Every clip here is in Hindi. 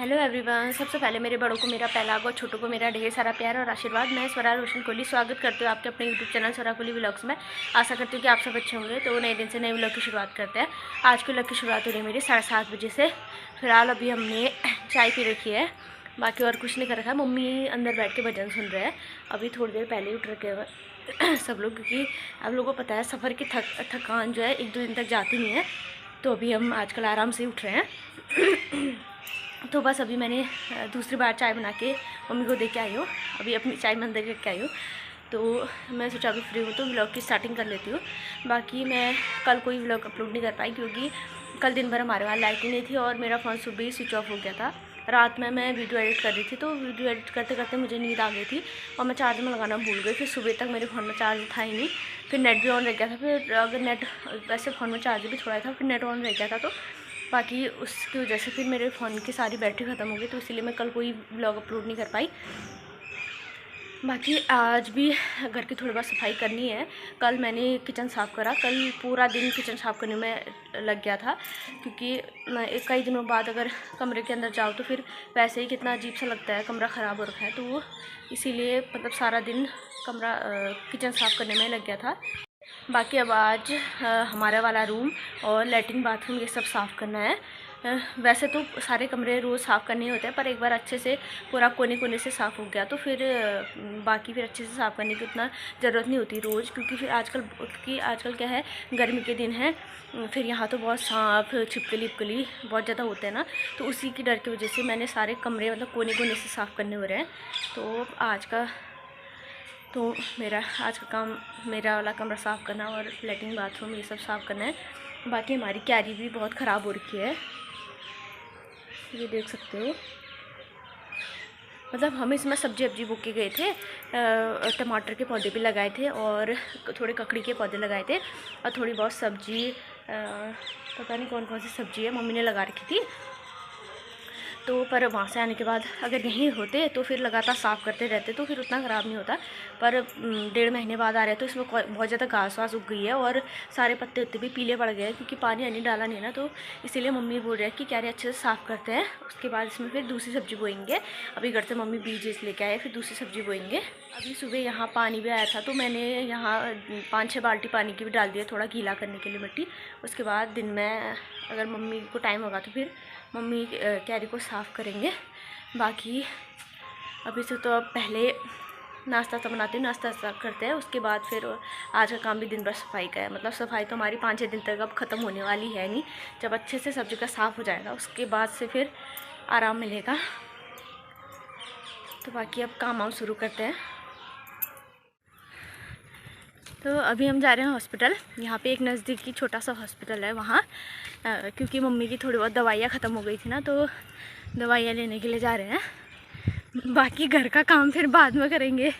Hello everyone. सबसे पहले मेरे बड़ों को मेरा पहला और छोटों को मेरा ढेर सारा प्यार और आशीर्वाद। मैं स्वरा रोशन कोहली स्वागत करती हूँ आपके अपने यूट्यूब चैनल स्वरा कोहली व्लॉग्स में। आशा करती हूँ कि आप सब अच्छे होंगे। तो नए दिन से नए व्लॉग की शुरुआत करते हैं। आज के व्लॉग की शुरुआत हो रही है मेरी 7:30 बजे से। फिलहाल अभी हमने चाय पी रखी है, बाकी और कुछ नहीं कर रखा है। मम्मी अंदर बैठ के भजन सुन रहे हैं। अभी थोड़ी देर पहले उठ रखे हुए सब लोग, क्योंकि आप लोगों को पता है सफ़र की थकान जो है 1-2 दिन तक जाती नहीं है। तो अभी हम आजकल आराम से उठ रहे हैं। तो बस अभी मैंने दूसरी बार चाय बना के मम्मी को दे के आई हूँ। अभी अपनी चाय में अंदर करके आई हूँ। तो मैं सोचा अभी फ्री हूँ तो व्लॉग की स्टार्टिंग कर लेती हूँ। बाकी मैं कल कोई व्लॉग अपलोड नहीं कर पाई, क्योंकि कल दिन भर हमारे वहाँ लाइट ही नहीं थी और मेरा फ़ोन सुबह ही स्विच ऑफ हो गया था। रात में मैं वीडियो एडिट कर रही थी, तो वीडियो एडिट करते करते मुझे नींद आ गई थी और मैं चार्ज में लगाना भूल गई। फिर सुबह तक मेरे फ़ोन में चार्ज था ही नहीं। फिर नेट भी ऑन रह गया था। फिर अगर नेट वैसे फ़ोन में चार्ज भी थोड़ा था, फिर नेट ऑन रह गया था, तो बाकी उसकी वजह से फिर मेरे फ़ोन की सारी बैटरी ख़त्म हो गई। तो इसीलिए मैं कल कोई व्लॉग अपलोड नहीं कर पाई। बाकी आज भी घर की थोड़ी बहुत सफाई करनी है। कल मैंने किचन साफ़ करा। कल पूरा दिन किचन साफ़ करने में लग गया था, क्योंकि कई दिनों बाद अगर कमरे के अंदर जाओ तो फिर वैसे ही कितना अजीब सा लगता है, कमरा ख़राब हो रखा है। तो वो इसीलिए मतलब सारा दिन किचन साफ़ करने में लग गया था। बाकी अब आज हमारा वाला रूम और लैट्रिन बाथरूम ये सब साफ़ करना है। वैसे तो सारे कमरे रोज़ साफ़ करने होते हैं, पर एक बार अच्छे से पूरा कोने कोने से साफ़ हो गया तो फिर बाकी फिर अच्छे से साफ़ करने की उतना ज़रूरत नहीं होती रोज़, क्योंकि आजकल क्या है, गर्मी के दिन है। फिर यहाँ तो बहुत सांप छिपकली बहुत ज़्यादा होते हैं ना, तो उसी की डर की वजह से मैंने सारे कमरे मतलब कोने कोने से साफ़ करने हो रहे हैं। तो मेरा आज का काम मेरा वाला कमरा साफ़ करना और लैट्रिन बाथरूम ये सब साफ़ करना है। बाकी हमारी क्यारी भी बहुत ख़राब हो रखी है, ये देख सकते हो। मतलब हम इसमें सब्जी बो के गए थे। टमाटर के पौधे भी लगाए थे और थोड़े ककड़ी के पौधे लगाए थे और थोड़ी बहुत सब्जी, पता नहीं कौन कौन सी सब्ज़ी है मम्मी ने लगा रखी थी। तो पर वहाँ से आने के बाद अगर यहीं होते तो फिर लगातार साफ़ करते रहते तो फिर उतना ख़राब नहीं होता। पर 1.5 महीने बाद आ रहे तो इसमें बहुत ज़्यादा घास वास उग गई है और सारे पत्ते उत्ते भी पीले पड़ गए हैं, क्योंकि पानी आनी डाला नहीं है ना। तो इसीलिए मम्मी बोल रहे हैं कि क्यारी अच्छे से साफ़ करते हैं, उसके बाद इसमें फिर दूसरी सब्ज़ी बोएंगे। अभी घर से मम्मी बीज लेके आए, फिर दूसरी सब्ज़ी बोएंगे। अभी सुबह यहाँ पानी भी आया था, तो मैंने यहाँ 5-6 बाल्टी पानी की भी डाल दिया, थोड़ा गीला करने के लिए मिट्टी। उसके बाद दिन में अगर मम्मी को टाइम होगा तो फिर मम्मी क्यारी को साफ़ करेंगे। बाकी अभी से तो पहले नाश्ता बनाते हैं, नाश्ता करते हैं, उसके बाद फिर आज का काम भी दिन भर सफाई का है। मतलब सफाई तो हमारी 5-6 दिन तक अब ख़त्म होने वाली है नहीं। जब अच्छे से सब जगह साफ़ हो जाएगा उसके बाद से फिर आराम मिलेगा। तो बाकी अब काम शुरू करते हैं। तो अभी हम जा रहे हैं हॉस्पिटल। यहाँ पे एक नज़दीकी छोटा सा हॉस्पिटल है वहाँ, क्योंकि मम्मी की थोड़ी बहुत दवाइयाँ ख़त्म हो गई थी ना, तो दवाइयाँ लेने के लिए जा रहे हैं। बाकी घर का काम फिर बाद में करेंगे,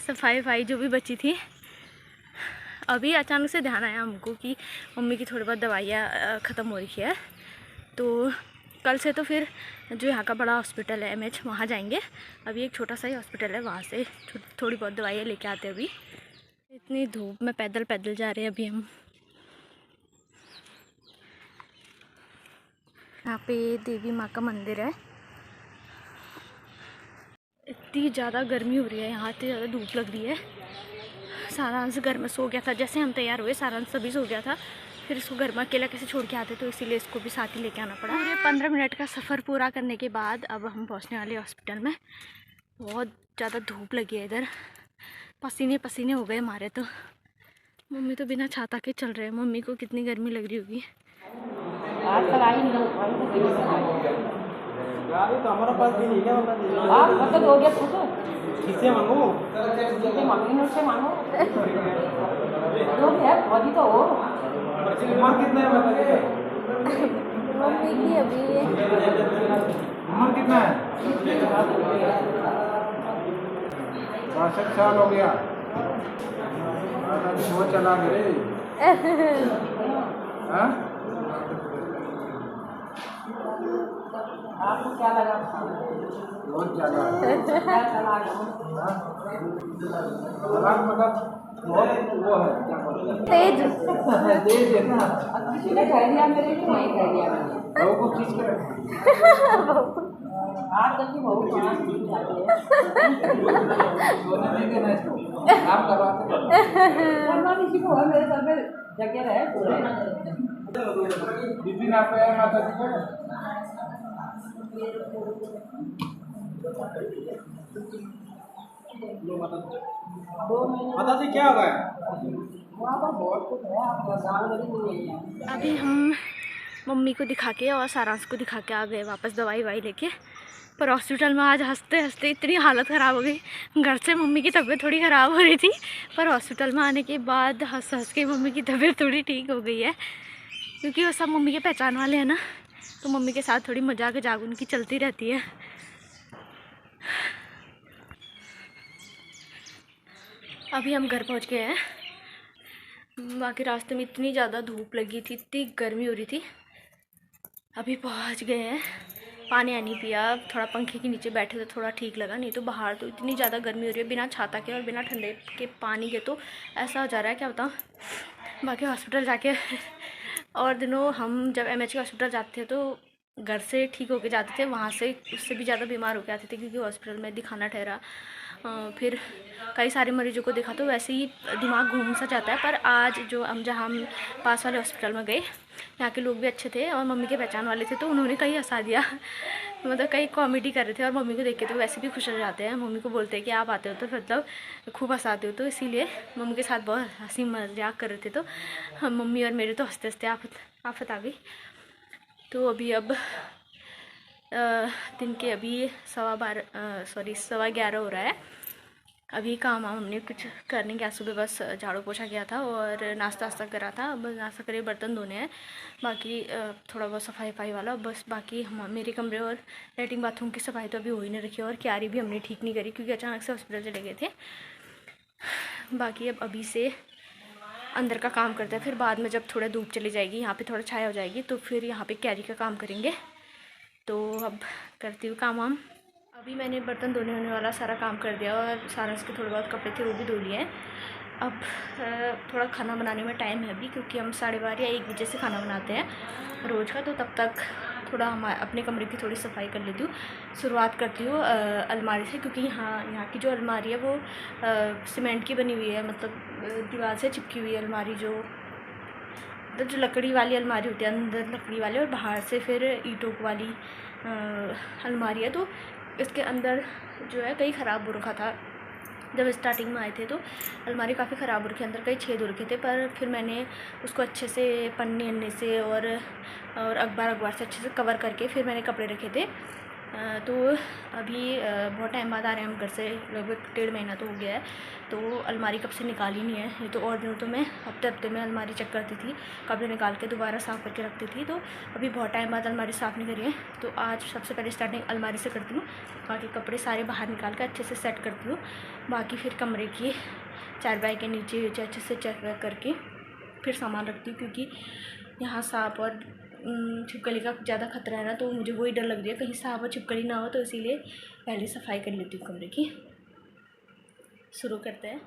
सफाई जो भी बची थी। अभी अचानक से ध्यान आया हमको कि मम्मी की थोड़ी बहुत दवाइयाँ ख़त्म हो रही है। तो कल से तो फिर जो यहाँ का बड़ा हॉस्पिटल है MH, वहाँ जाएंगे। अभी एक छोटा सा ही हॉस्पिटल है, वहाँ से थोड़ी बहुत दवाइयाँ लेके आते हैं। अभी इतनी धूप में पैदल जा रहे हैं अभी हम। यहाँ पे देवी माँ का मंदिर है। इतनी ज़्यादा गर्मी हो रही है यहाँ, इतनी ज़्यादा धूप लग रही है। सारांश घर में सो गया था, जैसे हम तैयार हुए सारांश सभी सो गया था। फिर इसको घर में अकेला कैसे छोड़ के आते, तो इसीलिए इसको भी साथ ही लेके आना पड़ा। पूरे 15 मिनट का सफ़र पूरा करने के बाद अब हम पहुँचने वाले हॉस्पिटल में। बहुत ज़्यादा धूप लगी है इधर, पसीने हो गए हमारे। तो मम्मी तो बिना छाता के चल रहे हैं, मम्मी को कितनी गर्मी लग रही होगी। तो हमारा पास भी नहीं है, मतलब हो गया पूछो किससे मांगू, किससे मांगू, उससे मांगो जो भी है अभी तो हो। उम्र कितना है बताइए मम्मी की अभी उम्र कितना है? 62 साल हो गया। वो चला गए। आपको क्या लगा? बहुत ज़्यादा मतलब वो है क्या तेज है ना। किसी ने कह दिया मेरे को, वहीं कह दिया लोगों को चीज के आज तक की बहुत वहाँ सीख जाती है। काम करवाते करना किसी को है मेरे घर में जगह है दीदी ना पे माता जी को माता जी क्या होगा वहाँ पर बहुत कुछ है आप गाँव में नहीं है। अभी हम मम्मी को दिखा के और सारांश को दिखा के आ गए वापस दवाई वाई लेके। पर हॉस्पिटल में आज हंसते हंसते इतनी हालत ख़राब हो गई। घर से मम्मी की तबीयत थोड़ी ख़राब हो रही थी, पर हॉस्पिटल में आने के बाद हंस हंस के मम्मी की तबीयत थोड़ी ठीक हो गई है, क्योंकि वो सब मम्मी के पहचान वाले हैं ना, तो मम्मी के साथ थोड़ी मजाक जाग उनकी चलती रहती है। अभी हम घर पहुंच गए हैं। बाकी रास्ते में इतनी ज़्यादा धूप लगी थी, इतनी गर्मी हो रही थी। अभी पहुंच गए हैं। पानी आनी पिया, थोड़ा पंखे के नीचे बैठे तो थोड़ा ठीक लगा, नहीं तो बाहर तो इतनी ज़्यादा गर्मी हो रही है बिना छाता के और बिना ठंडे के पानी के, तो ऐसा हो जा रहा है क्या बताऊँ। बाकी हॉस्पिटल जाके और दिनों हम जब एमएच के हॉस्पिटल जाते थे तो घर से ठीक होके जाते थे, वहाँ से उससे भी ज़्यादा बीमार होके आते थे, क्योंकि हॉस्पिटल में दिखाना ठहरा। फिर कई सारे मरीजों को देखा तो वैसे ही दिमाग घूम सा जाता है। पर आज जो हम जहाँ हम पास वाले हॉस्पिटल में गए, यहाँ के लोग भी अच्छे थे और मम्मी के पहचान वाले थे, तो उन्होंने कई हंसा दिया। मतलब कई कॉमेडी कर रहे थे और मम्मी को देख के तो वैसे भी खुश हो जाते हैं। मम्मी को बोलते हैं कि आप आते हो तो मतलब खूब हंसाते हो, तो इसीलिए मम्मी के साथ बहुत हंसी मजाक कर रहे थे। तो हम मम्मी और मेरे तो हंसते हंसते आफत आ गई। तो अभी अब दिन के अभी 11:15 हो रहा है। अभी काम हमने कुछ करने गया, सुबह बस झाड़ू पोछा किया था और नाश्ता वास्ता करा था। बस नाश्ता करे, बर्तन धोने हैं, बाकी थोड़ा बहुत सफाई वाला बस। बाकी हम मेरे कमरे और लैट्रिन बाथरूम की सफाई तो अभी हो ही नहीं रखी, और क्यारी भी हमने ठीक नहीं करी क्योंकि अचानक से हॉस्पिटल चले गए थे। बाकी अब अभी से अंदर का काम करते हैं, फिर बाद में जब थोड़ा धूप चली जाएगी, यहाँ पे थोड़ा छाया हो जाएगी, तो फिर यहाँ पे क्यारी का काम करेंगे। तो अब करती हूँ काम वाम। अभी मैंने बर्तन धोने होने वाला सारा काम कर दिया और सारस के थोड़े बहुत कपड़े थे वो भी धो लिए हैं। अब थोड़ा खाना बनाने में टाइम है अभी, क्योंकि हम 12:30 या 1 बजे से खाना बनाते हैं रोज़ का, तो तब तक थोड़ा हम अपने कमरे की थोड़ी सफाई कर लेती हूँ। शुरुआत करती हूँ अलमारी से, क्योंकि यहाँ की जो अलमारी है वो सीमेंट की बनी हुई है, मतलब दीवार से चिपकी हुई है अलमारी। जो लकड़ी वाली अलमारी होती है, अंदर लकड़ी वाली और बाहर से फिर ईंटों वाली अलमारी है। तो इसके अंदर जो है कई ख़राब हो रखा था। जब स्टार्टिंग में आए थे तो अलमारी काफ़ी ख़राब हो रखी, अंदर कई छेद हो रखे थे, पर फिर मैंने उसको अच्छे से पन्नी अन्ने से और अखबार से अच्छे से कवर करके फिर मैंने कपड़े रखे थे। तो अभी बहुत टाइम बाद आ रहे हैं हम घर से, लगभग 1.5 महीना तो हो गया है, तो अलमारी कब से निकाली नहीं है। ये तो और दिनों तो मैं हफ्ते में अलमारी चेक करती थी, कपड़े निकाल के दोबारा साफ़ करके रखती थी। तो अभी बहुत टाइम बाद अलमारी साफ़ नहीं करी है, तो आज सबसे पहले स्टार्टिंग अलमारी से करती हूँ। बाकी कपड़े सारे बाहर निकाल के अच्छे से सेट करती हूँ। बाकी फिर कमरे की चारपाई के नीचे अच्छे से चेक करके फिर सामान रखती हूँ, क्योंकि यहाँ सांप और छिपकली का ज़्यादा खतरा है ना, तो मुझे वही डर लग रही है कहीं सांप और छिपकली ना हो, तो इसीलिए पहले सफाई कर लेती हूँ कमरे की। शुरू करते हैं।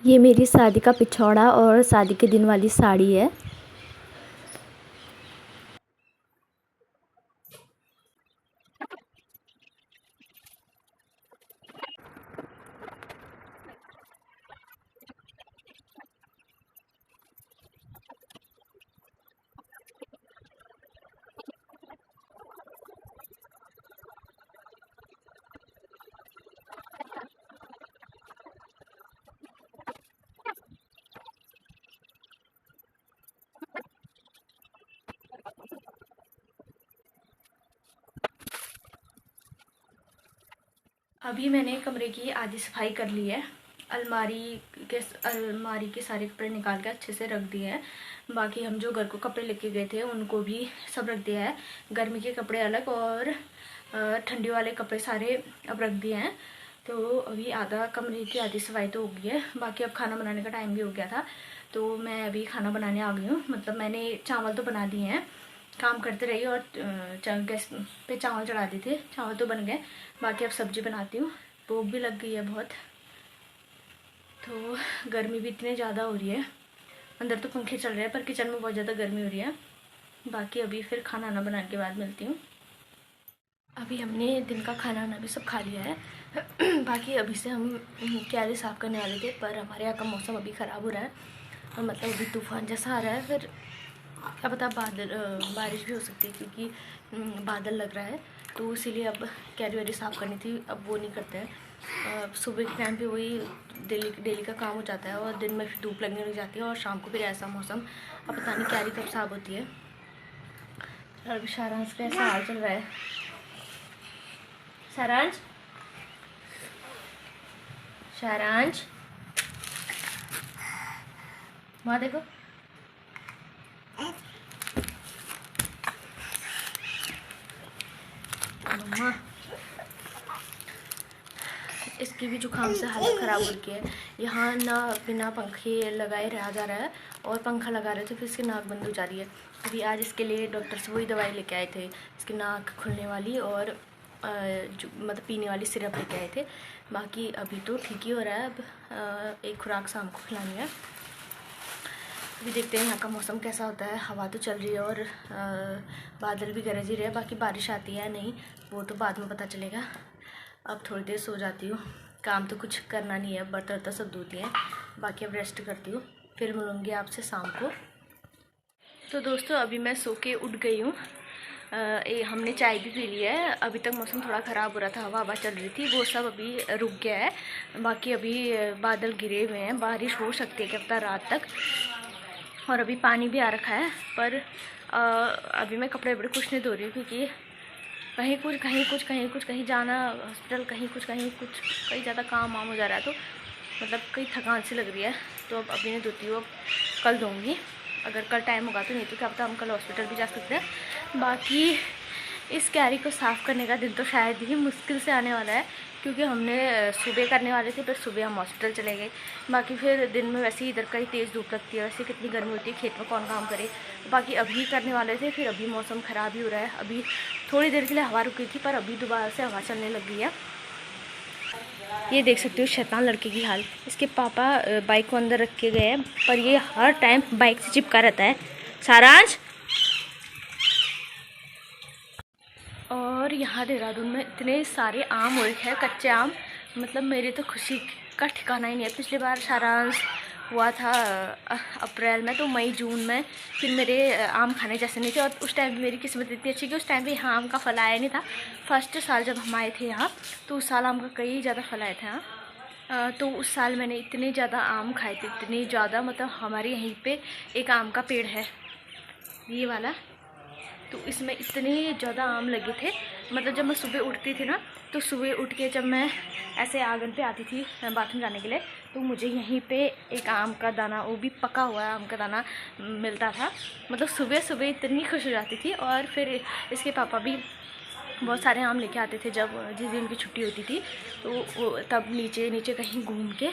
ये मेरी शादी का पिछौड़ा और शादी के दिन वाली साड़ी है। अभी मैंने कमरे की आधी सफाई कर ली है। अलमारी के सारे कपड़े निकाल के अच्छे से रख दिए हैं। बाकी हम जो घर को कपड़े लेके गए थे उनको भी सब रख दिया है। गर्मी के कपड़े अलग और ठंडी वाले कपड़े सारे अब रख दिए हैं। तो अभी आधा कमरे की आधी सफाई तो हो गई है, बाकी अब खाना बनाने का टाइम भी हो गया था, तो मैं अभी खाना बनाने आ गई हूँ। मतलब मैंने चावल तो बना दिए हैं, काम करते रही और गैस पे चावल चढ़ा दिए थे, चावल तो बन गए। बाकी अब सब्जी बनाती हूँ, भूख भी लग गई है बहुत। तो गर्मी भी इतनी ज़्यादा हो रही है, अंदर तो पंखे चल रहे हैं पर किचन में बहुत ज़्यादा गर्मी हो रही है। बाकी अभी फिर खाना ना बनाने के बाद मिलती हूँ। अभी हमने दिन का खाना ना भी सब खा लिया है। बाकी अभी से हम क्यारी साफ़ करने वाले थे, पर हमारे यहाँ का मौसम अभी ख़राब हो रहा है और मतलब अभी तूफ़ान जैसा आ रहा है, फिर क्या पता बारिश भी हो सकती है क्योंकि बादल लग रहा है। तो इसीलिए अब क्यारी वेरी साफ़ करनी थी, अब वो नहीं करते हैं। सुबह के टाइम पे वही डेली का काम हो जाता है और दिन में फिर धूप लगने लग जाती है और शाम को फिर ऐसा मौसम, अब पता नहीं क्यारी कब साफ़ होती है। और अभी सारांश का ऐसा हाल चल रहा है। सारांश वहाँ देखो, मम्मा इसकी भी जुकाम से हालत ख़राब हो रही है। यहाँ ना बिना पंखे लगाए रहा जा रहा है और पंखा लगा रहे थे फिर इसकी नाक बंद हो जा रही है। अभी आज इसके लिए डॉक्टर से वही दवाई लेके आए थे, इसकी नाक खुलने वाली और मतलब पीने वाली सिरप लेके आए थे। बाकी अभी तो ठीक ही हो रहा है, अब एक खुराक शाम को खिलानी है। अभी देखते हैं यहाँ का मौसम कैसा होता है। हवा तो चल रही है और बादल भी गरज ही रहे हैं, बाकी बारिश आती है नहीं वो तो बाद में पता चलेगा। अब थोड़ी देर सो जाती हूँ, काम तो कुछ करना नहीं है, बर्तन वर्तन सब धोती हैं। बाकी अब रेस्ट करती हूँ, फिर मिलूँगी आपसे शाम को। तो दोस्तों अभी मैं सो के उठ गई हूँ। हमने चाय भी पी ली है। अभी तक मौसम थोड़ा ख़राब हो रहा था, हवा चल रही थी, वो सब अभी रुक गया है। बाकी अभी बादल घिरे हुए हैं, बारिश हो सकती है क्या पता रात तक। और अभी पानी भी आ रखा है, पर अभी मैं कपड़े वपड़े कुछ नहीं धो रही हूँ क्योंकि कहीं जाना, हॉस्पिटल कहीं कुछ कहीं ज़्यादा काम वाम हो जा रहा है, तो मतलब कहीं थकान सी लग रही है। तो अब अभी नहीं धोती हूँ, अब कल धोऊँगी अगर कल टाइम होगा तो, नहीं तो क्या पता हम कल हॉस्पिटल भी जा सकते हैं। बाकी इस कैरी को साफ़ करने का दिन तो शायद ही मुश्किल से आने वाला है क्योंकि हमने सुबह करने वाले थे, पर सुबह हम हॉस्पिटल चले गए। बाकी फिर दिन में वैसे ही इधर का ही तेज़ धूप लगती है, वैसे कितनी गर्मी होती है, खेत में कौन काम करे। बाकी अभी करने वाले थे, फिर अभी मौसम ख़राब ही हो रहा है। अभी थोड़ी देर के लिए हवा रुकी थी, पर अभी दोबारा से हवा चलने लग गई है। ये देख सकते हो शैतान लड़के की हाल। इसके पापा बाइक को अंदर रख के गए हैं, पर ये हर टाइम बाइक से चिपका रहता है। सारांश, और यहाँ देहरादून में इतने सारे आम हो रखे हैं, कच्चे आम, मतलब मेरी तो खुशी का ठिकाना ही नहीं है। पिछली बार सारांश हुआ था अप्रैल में, तो मई जून में फिर मेरे आम खाने जैसे नहीं थे। और उस टाइम मेरी किस्मत इतनी अच्छी कि उस टाइम पे यहाँ आम का फल आया नहीं था। फर्स्ट साल जब हम आए थे यहाँ, तो उस साल आम का कई ज़्यादा फल आए थे यहाँ। तो उस साल मैंने इतने ज़्यादा आम खाए थे, इतने ज़्यादा, मतलब हमारे यहीं पे एक आम का पेड़ है ये वाला, तो इसमें इतने ज़्यादा आम लगे थे। मतलब जब मैं सुबह उठती थी ना, तो सुबह उठ के जब मैं ऐसे आंगन पे आती थी बाथरूम जाने के लिए, तो मुझे यहीं पे एक आम का दाना, वो भी पका हुआ आम का दाना मिलता था। मतलब सुबह सुबह इतनी खुश हो जाती थी। और फिर इसके पापा भी बहुत सारे आम लेके आते थे जब जिस दिन की छुट्टी होती थी, तो वो तब नीचे कहीं घूम के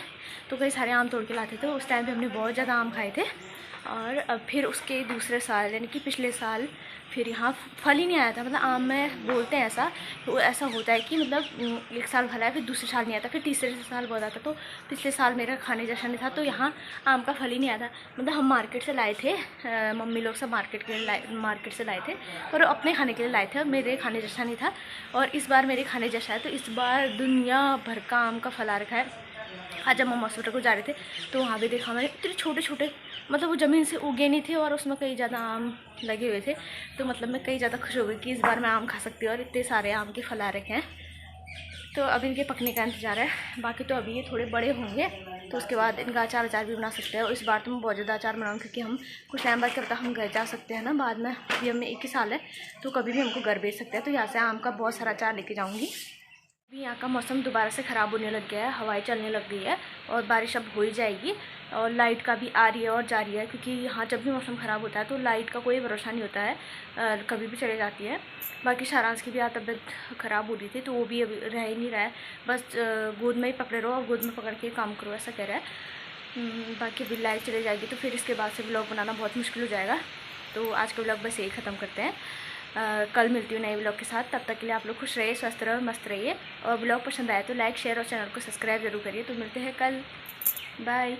तो कई सारे आम तोड़ के लाते थे। उस टाइम पे हमने बहुत ज़्यादा आम खाए थे। और अब फिर उसके दूसरे साल यानी कि पिछले साल फिर यहाँ फल ही नहीं आया था। मतलब आम में बोलते हैं ऐसा, तो ऐसा होता है कि मतलब एक साल फल आया, फिर दूसरे साल नहीं आता, फिर तीसरे साल बहुत आता। तो पिछले साल मेरा खाने जैसा नहीं था, तो यहाँ आम का फल ही नहीं आया था। मतलब हम मार्केट से लाए थे, मम्मी लोग सब मार्केट से लाए थे, पर अपने खाने के लिए लाए थे, और मेरे खाने जैसा नहीं था। और इस बार मेरे खाने जैसा है, तो इस बार दुनिया भर का आम का फल आ रखा है। आज जब हम हॉस्पिटल को जा रहे थे, तो वहाँ भी देखा मैंने इतने छोटे छोटे, मतलब वो ज़मीन से उगे नहीं थे और उसमें कई ज़्यादा आम लगे हुए थे। तो मतलब मैं कई ज़्यादा खुश हो गई कि इस बार मैं आम खा सकती हूँ, और इतने सारे आम के फल आ रखे हैं। तो अब इनके पकने का इंतज़ार है। बाकी तो अभी ये थोड़े बड़े होंगे, तो उसके बाद इनका अचार भी बना सकते हैं। और इस बार तो मैं बहुत ज़्यादा अचार बनाऊँ, क्योंकि हम कुछ टाइम बाद क्या पता हम घर जा सकते हैं ना बाद में। अभी हमें 1 ही साल है, तो कभी भी हमको घर भेज सकते हैं। तो यहाँ से आम का बहुत सारा अचार लेके जाऊँगी। अभी यहाँ का मौसम दोबारा से ख़राब होने लग गया है, हवाएं चलने लग गई है और बारिश अब हो ही जाएगी। और लाइट का भी आ रही है और जा रही है, क्योंकि यहाँ जब भी मौसम ख़राब होता है तो लाइट का कोई भरोसा नहीं होता है, कभी भी चले जाती है। बाकी सारांश की भी आज तबीयत ख़राब हो रही थी, तो वो भी अभी रह ही नहीं रहा है, बस गोद में ही पकड़े रहो और गोद में पकड़ के काम करो, ऐसा कह रहा है। बाकी अभी लाइट चले जाएगी तो फिर इसके बाद से व्लॉग बनाना बहुत मुश्किल हो जाएगा। तो आज का व्लॉग बस यही ख़त्म करते हैं। कल मिलती हूँ नए व्लॉग के साथ। तब तक के लिए आप लोग खुश रहिए, स्वस्थ रहिए, मस्त रहिए। और व्लॉग पसंद आए तो लाइक शेयर और चैनल को सब्सक्राइब जरूर करिए। तो मिलते हैं कल, बाय।